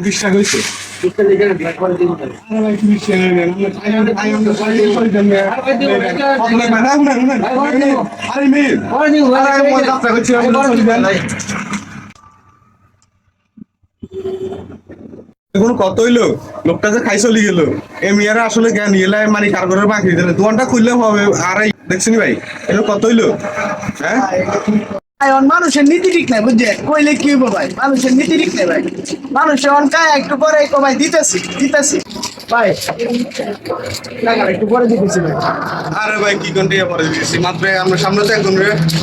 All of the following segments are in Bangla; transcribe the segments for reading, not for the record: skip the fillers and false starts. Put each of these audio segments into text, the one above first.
বিশ্বাস হয়েছে এখন কত হইলো লোকটা যে খাই চলে গেল এ মিয়ারা আসলে জ্ঞান এলাই মানে কারগরের বাকি দিলে দোকানটা খুললে হবে আড়াই দেখছেন ভাই এখন কত হইলো হ্যাঁ এখন মানুষের নীতি ঠিক নাই বুঝছে কইলে কি হইব ভাই মানুষের নীতি ঠিক নাই ভাই মানুষের অনকায় একটু পরে ভাই দিতেছি ভাই টাকা একটু পরে দিতেছি ভাই আরে ভাই কি কোন টিয়া পরে দিয়েছি মাত্র আমরা সামনে তো একজন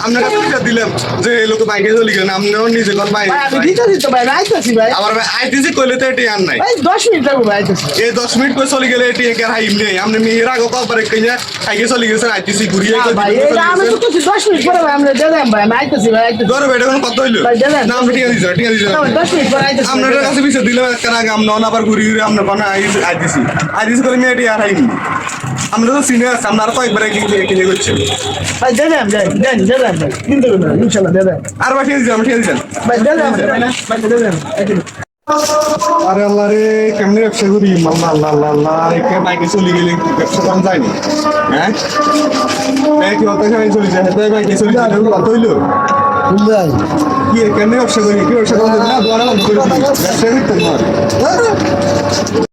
আমরা কাছে দিলাম যে এই লোক বাইকে চলে গেলেন আপনিও নিজে কোন ভাই আমি দিতেছি তো ভাই আইতেছি ভাই আবার ভাই আইতেছি কইলে তো এটি আর নাই ভাই 10 মিনিট লাগবে ভাই আইতেছি এই 10 মিনিট কই চলে গেলে এটি এর হাইম নেই আপনি মেয়ের আগে কল করে কইয়া খাইকে চলে গেছেন আইতেছি ঘুরিয়ে ভাই এটা আমি তো কিছু 10 মিনিট পরে ভাই আমরা দিলাম ভাই আমি আইতেছি ভাই আইতেছি ধরো ভাই এখন কত হইলো ভাই দিলাম না আমরা টিয়া দিছি 10 মিনিট পরে আইতেছি আপনার কাছে বিষয় দিলাম একটা আগে আমরা আবার ঘুরি ঘুরে আমরা কোন আইতেছি করে মেয়েটি আর হাইম আমরা তো সিনিয়র আছি আমরা আর কয়েকবার কিনে করছি ভাই দিলাম ভাই কিন্তু না ইনশাআল্লাহ দিলাম আর বাকি দিছি আমরা ঠিক আছে ভাই দিলাম ভাই দিলাম আরে আল্লাহ রে কেমনে ব্যবসা করি আল্লাহ আল্লাহ আল্লাহ আল্লাহ কে বাইকে চলে গেলে ব্যবসা কম যায়নি হ্যাঁ কি হতে খাই চলে যায় হেতে বাইকে চলে যায় কত হইলো ভাই কি কেমনে ব্যবসা করি কি ব্যবসা করতে না দোয়ারা বন্ধ করে দিই ব্যবসা করতে না